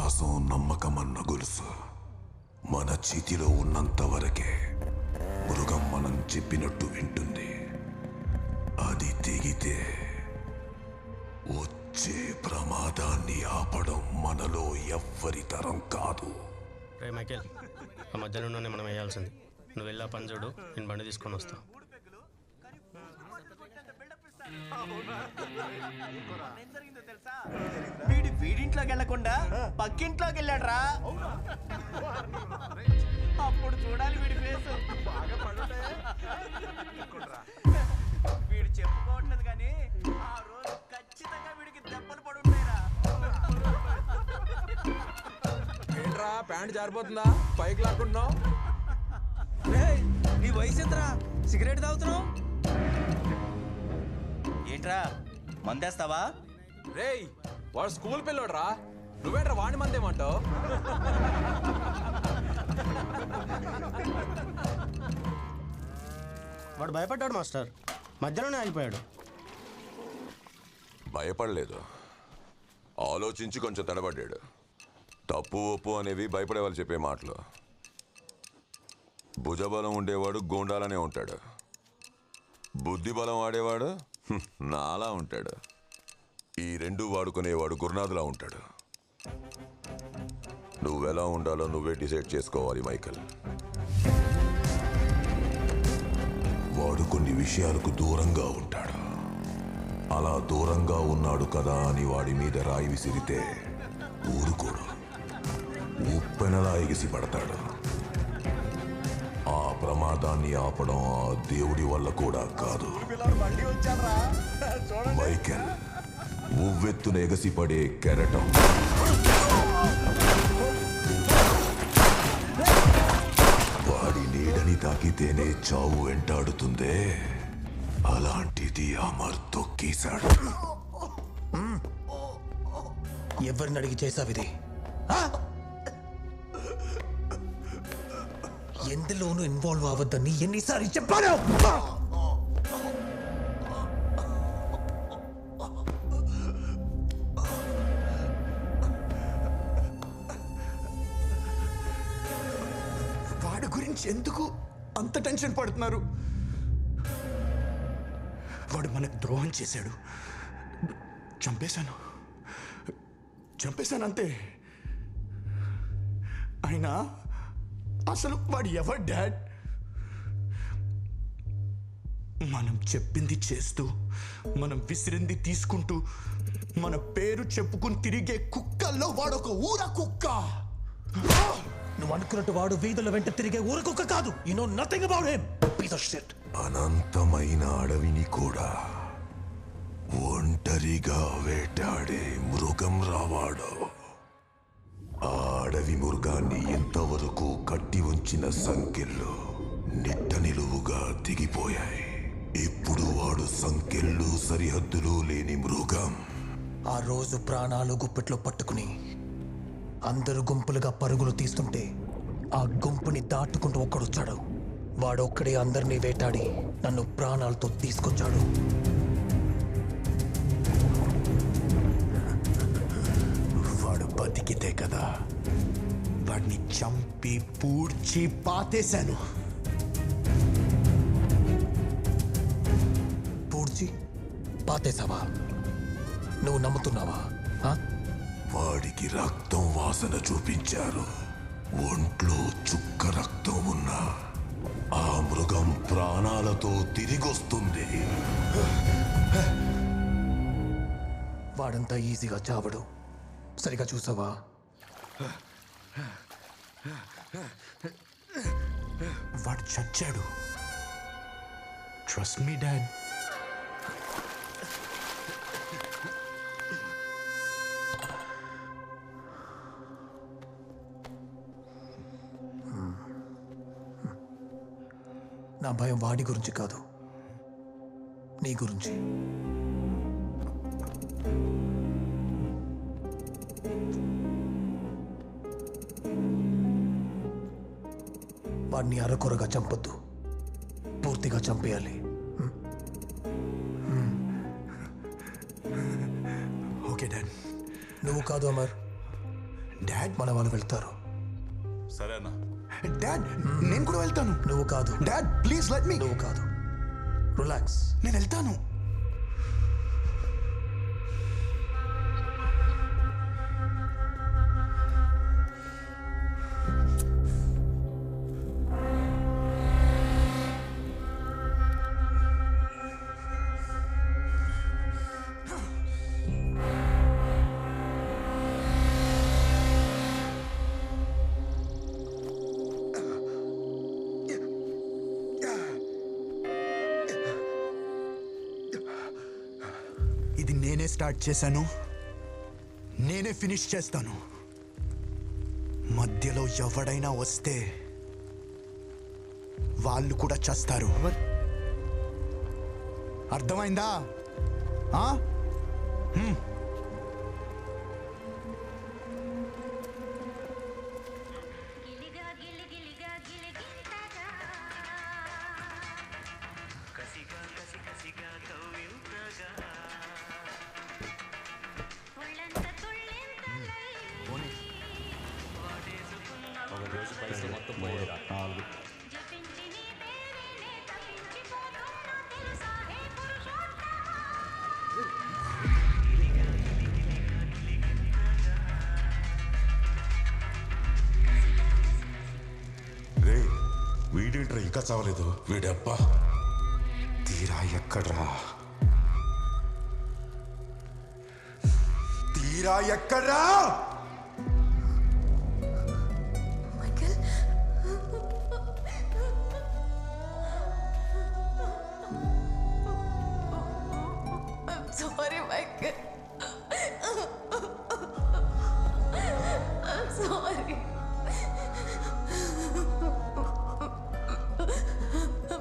విశ్వాసం నమ్మకమన్న గొలుసు మన చేతిలో ఉన్నంత వరకే మృగం మనం చెప్పినట్టు వింటుంది. అది తెగితే వచ్చే ప్రమాదాన్ని ఆపడం మనలో ఎవ్వరి తరం కాదు. రే మైకేల్, ఆ మధ్యలోనే మనం వేయాల్సింది. నువ్వు వెళ్ళా పని చూడు, నేను బండి తీసుకొని వస్తా. వీడింట్లోకి వెళ్ళకుండా పక్కింట్లోకి వెళ్ళాడ్రా. అప్పుడు చూడాలి వీడి ఫేస్. వీడు చెప్పుకోవట్లేదు కానీ ఆ రోజు ఖచ్చితంగా వీడికి దెబ్బలు పడుంటాయిరా. ఏంట్రా ప్యాంట్ జారిపోతుందా? పైకి లాక్కుంటున్నావు? నీ వయసు ఎంతరా? సిగరెట్ తాగుతున్నావు ఏంట్రా? మందేస్తావా? రేయ్, వాడు స్కూల్ పిల్లోడ్రా. నువ్వేంట్రా వాడిని మందేమంటావు? వాడు భయపడ్డాడు మాస్టర్, మధ్యలోనే ఆగిపోయాడు. భయపడలేదు, ఆలోచించి కొంచెం తడబడ్డాడు. తప్పు ఒప్పు అనేవి భయపడే వాళ్ళు చెప్పే మాటలు. భుజబలం ఉండేవాడు గోండాలనే ఉంటాడు, బుద్ధి బలం ఆడేవాడు నాలా ఉంటాడు. ఈ రెండు వాడుకునేవాడు గురునాథులా ఉంటాడు. నువ్వెలా ఉండాలో నువ్వే డిసైడ్ చేసుకోవాలి మైకల్. వాడు కొన్ని విషయాలకు దూరంగా ఉంటాడు. అలా దూరంగా ఉన్నాడు కదా అని వాడి మీద రాయి విసిరితే ఊరుకోడు, ఉప్పెనలా ఎగిసి పడతాడు. ఆ ప్రమాదాన్ని ఆపడం ఆ దేవుడి వల్ల కూడా కాదు. మైకెల్ ఉవ్వెత్తున ఎగసిపడే కెరటం. వాడి నీడని తాకితేనే చావు వెంటాడుతుందే, అలాంటిది అమర్ తొక్కేశాడు. ఎవరిని అడిగి చేసావిది? ఎందులోనూ ఇన్వాల్వ్ అవ్వద్దని ఎన్నిసార్లు చెప్పాను? వాడి గురించి ఎందుకు అంత టెన్షన్ పడుతున్నారు? వాడు మనకు ద్రోహం చేశాడు. చంపేశాను అంతే. అయినా అసలు వాడు ఎవరు డాడ్? మనం చెప్పింది చేస్తూ, మనం విసిరింది తీసుకుంటూ, మన పేరు చెప్పుకుని తిరిగే కుక్కల్లో వాడొక ఊర కుక్క. నువ్వు అనుకున్నట్టు వాడు వీధుల వెంట తిరిగే ఊర కుక్క కాదు. You know nothing about him. Piece of shit. అనంతమైన అడవిని కూడా ఒంటరిగా వేటాడే మృగం రావాడు. ఆ అడవి మృగాన్ని ఎంతవరకు కట్టి ఉంచిన సంకెళ్ళు నిట్ట నిలువుగా దిగిపోయాయి. ఇప్పుడు వాడు సంకెళ్ళు సరిహద్దులు లేని మృగం. ఆ రోజు ప్రాణాలు గుప్పెట్లో పట్టుకుని అందరూ గుంపులుగా పరుగులు తీస్తుంటే ఆ గుంపుని దాటుకుంటూ ఒక్కడొచ్చాడు. వాడొక్కడే అందరినీ వేటాడి నన్ను ప్రాణాలతో తీసుకొచ్చాడు. వాడు బతికితే కదా వాడిని చంపి పూడ్చి పాతేశాను. పూడ్చి పాతేశావా? నువ్వు నమ్ముతున్నావా? వాడికి రక్తం వాసన చూపించారు. ఒంట్లో చుక్క రక్తం ఉన్నా ఆ మృగం ప్రాణాలతో తిరిగొస్తుంది. వాడంతా ఈజీగా చావడు. సరిగా చూసావా? వాడు చచ్చాడు. Trust me dad. నా భయం వాడి గురించి కాదు, నీ గురించి. వాడిని అరకొరగా చంపొద్దు, పూర్తిగా చంపేయాలి. Okay dad. నువ్వు కాదు అమర్, డాడ్ మన వాళ్ళు వెళ్తారు. సరేనా? డాడ్ నేను కూడా వెళ్తాను. నువ్వు కాదు. Dad please let me. నువ్వు కాదు. రిలాక్స్. నేను వెళ్తాను. ఇది నేనే స్టార్ట్ చేశాను, నేనే ఫినిష్ చేస్తాను. మధ్యలో ఎవడైనా వస్తే వాళ్ళు కూడా చేస్తారు. అర్థమైందా? రే వీడేంట్రా ఇంకా చావలేదు? వీడబ్బా తీరా ఎక్కడ్రా? తీరా ఎక్కడ్రా? Sorry, Michael. I'm sorry.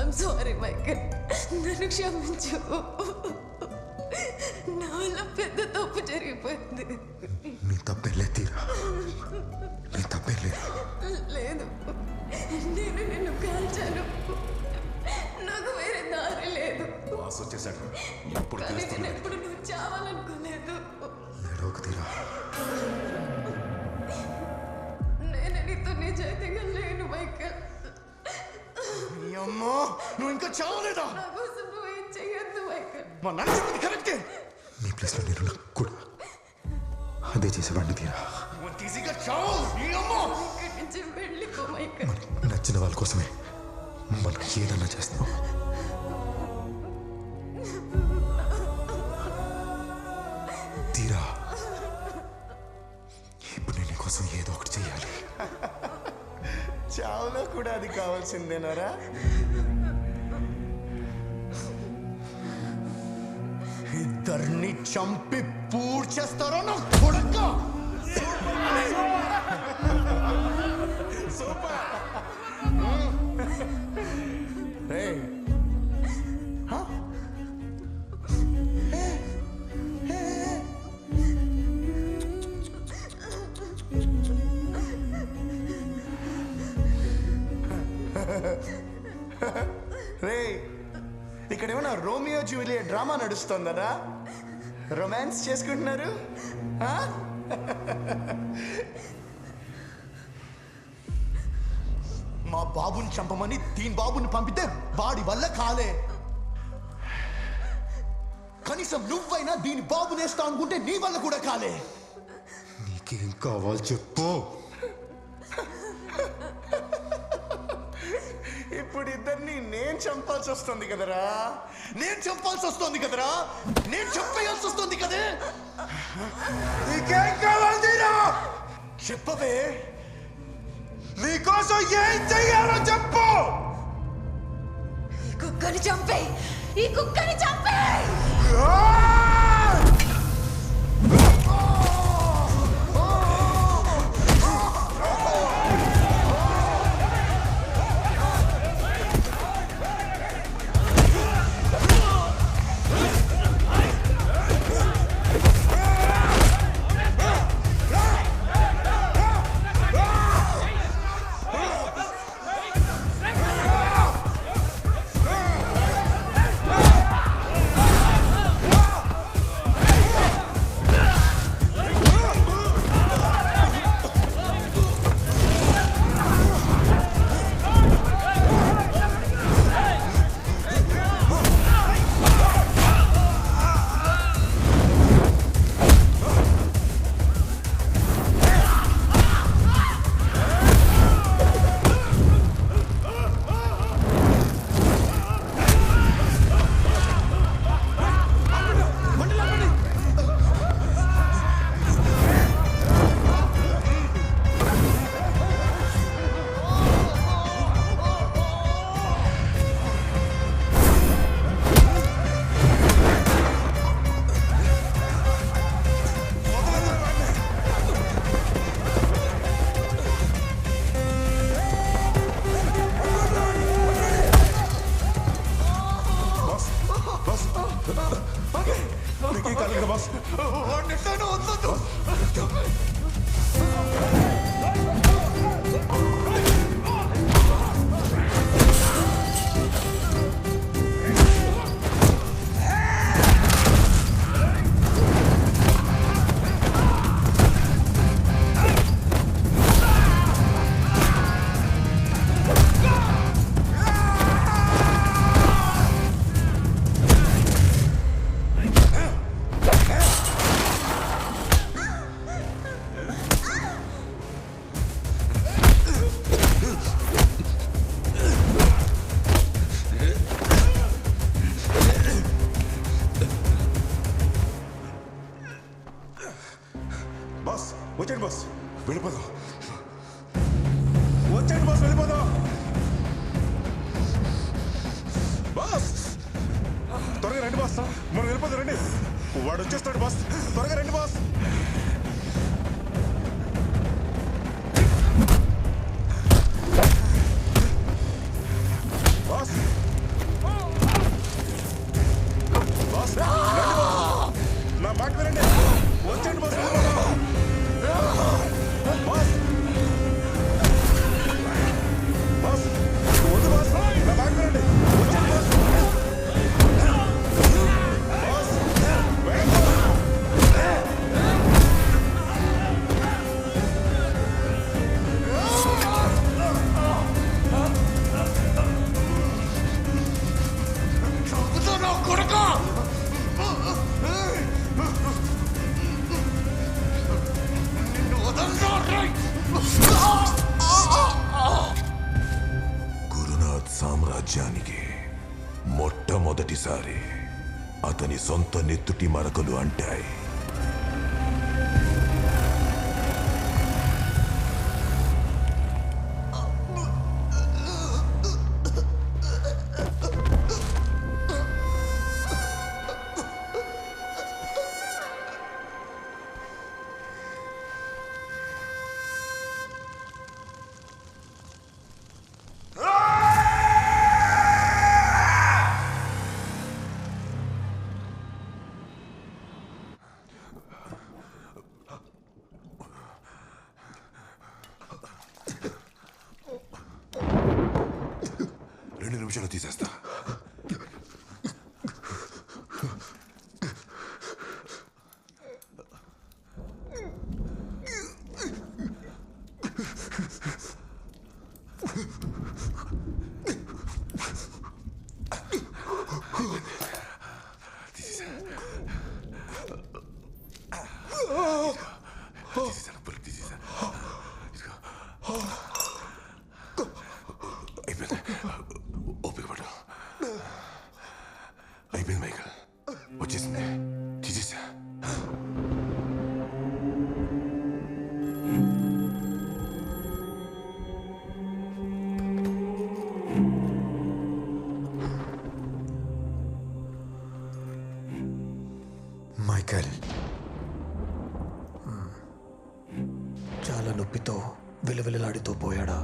I'm sorry, Michael. నన్ను క్షమించు. నా వల్ల పెద్ద తప్పు జరిగిపోయింది. నీ తప్పేలే తీరా, నీ తప్పేలే. లేదు, నేను నిన్ను కాల్చాను. నాకు వేరే దారి లేదు. బాస్ వచ్చేసాడు. ఇప్పుడు కానీ నేను తెలుస్తుంది. ఎప్పుడు నువ్వు చావాలనుకోలేదు. ఏడోకు తీరా. నేను నీతో నిజాయితీగా లేను, మైకల్. నీ అమ్మో, నువ్వు ఇంకా చావలేదా? నా కోసం నువ్వు ఏం చెయ్యొద్దు, మైకల్. మా నాన్న చెప్పింది కరెక్టే. నీ ప్లేస్లో నేను కూడా అదే చేసేవాడిని తీరా. ఈజీగా చావు. నీ అమ్మో, ఇక్కడి నుంచి వెళ్ళిపో, మైకల్. నచ్చిన వాళ్ళ కోసమే మనం ఏదన్నా చేస్తాం. తీరా, ఇప్పుడు నేను నీకోసం ఏదో ఒకటి చెయ్యాలి. చావులో కూడా అది కావాల్సిందేనారా? ఇద్దరిని చంపి పూర్తి చేస్తారో నా కొడుక. Hey. Huh? రే, ఇక్కడ ఏమన్నా రోమియో జూలియట్ డ్రామా నడుస్తుందరా? రొమాన్స్ చేసుకుంటున్నారు? మా బాబుని చంపమని దీని బాబుని పంపితే వాడి వల్ల కాలే. కనీసం నువ్వైనా దీని బాబునేస్తా అనుకుంటే నీ వల్ల కూడా కాలే. నీకేం కావాలి చెప్పు. ఇప్పుడు ఇద్దరిని నేను చంపాల్సి వస్తుంది కదరా, నేను చంపాల్సి వస్తుంది కదరా, నేను చంపేయాల్సి వస్తుంది కదే. నీకేం కావాలి తీరా? చెప్పవే, నీకోసం ఏం చెయ్యాలో చెప్పు. ఈ కుక్కని చంపేయ్, ఈ కుక్కని చంపేయ్. వాడు వచ్చేస్తాడు బాస్, త్వరగా రండి బాస్. బాస్ బాస్ రండి బాస్, నా మాట వినండి, వచ్చేయండి బాస్. బాస్ బాస్ వద్దు బాస్, నా మాట వినండి, వచ్చేయండి బాస్. బాస్ వేగంగా. గురునాథ్ సామ్రాజ్యానికి మొట్టమొదటిసారి అతని సొంత నెత్తుటి మరకలు అంటాయి. రెండు నిమిషాలు తీసేస్తా. అయిపోయింది మైకల్, వచ్చేసింది, తీసేసా. మైకేల్, చాలా నొప్పితో విలవిలలాడుతూ పోయాడా?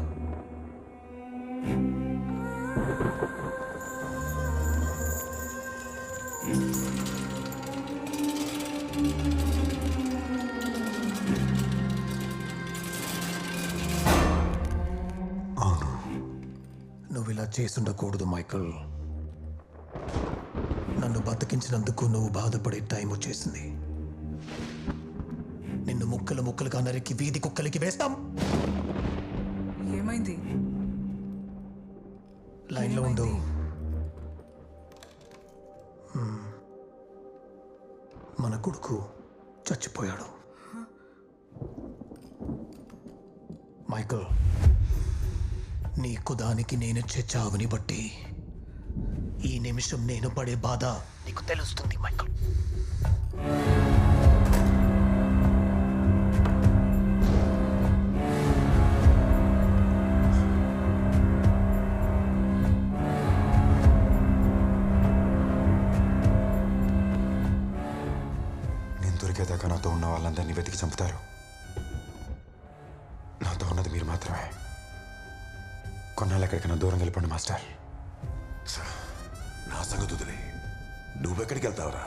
అవును. నువ్వు ఇలా చేసుండకూడదు మైకల్. నన్ను బతికించినందుకు నువ్వు బాధపడే టైం వచ్చేసింది. నిన్ను ముక్కలు ముక్కలుగా నరికి వీధి కుక్కలకి వేస్తాం. ఏమైంది? లైన్లో ఉండు. మన కొడుకు చచ్చిపోయాడు. మైకల్, నీకు దానికి నేనిచ్చే చావుని బట్టి ఈ నిమిషం నేను పడే బాధ నీకు తెలుస్తుంది మైకల్. నేను దొరికేదాకా నాతో ఉన్న వాళ్ళందరినీ వెతికి చంపుతారు. నాతో ఉన్నది మీరు మాత్రమే. కొన్నాళ్ళు ఎక్కడికైనా దూరం వెళ్ళిపోండి మాస్టర్. నా సంగతి వదిలే, నువ్వెక్కడికి వెళ్తావురా?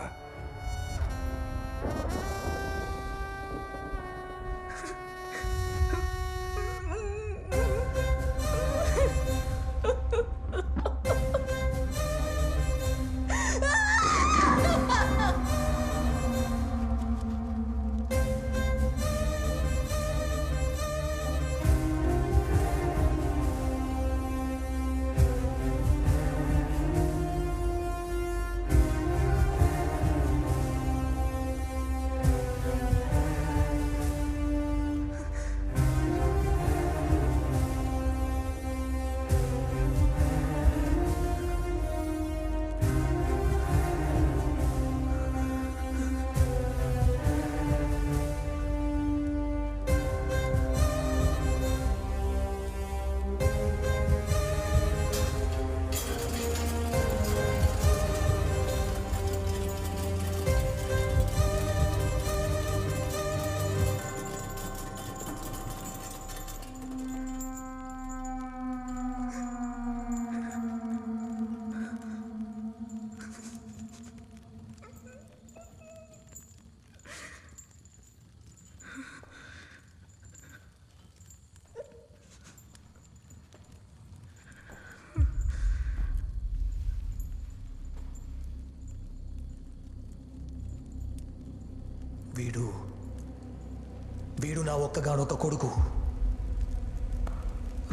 నా ఒక్కగానొక్క కొడుకు.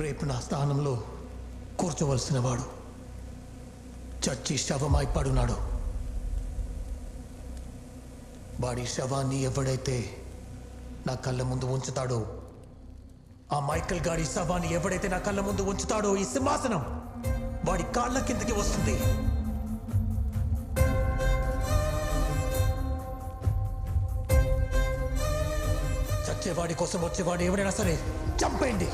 రేపు నా స్థానంలో కూర్చోవలసిన వాడు చచ్చి శవమై పడున్నాడు. వాడి శవాన్ని ఎవడైతే నా కళ్ళ ముందు ఉంచుతాడో, ఆ మైకల్ గాడి శవాన్ని ఎవడైతే నా కళ్ళ ముందు ఉంచుతాడో, ఈ సింహాసనం వాడి కాళ్ళ కిందకి వస్తుంది. చచ్చేవాడి కోసం వచ్చేవాడు ఎవడైనా సరే చంపేయండి.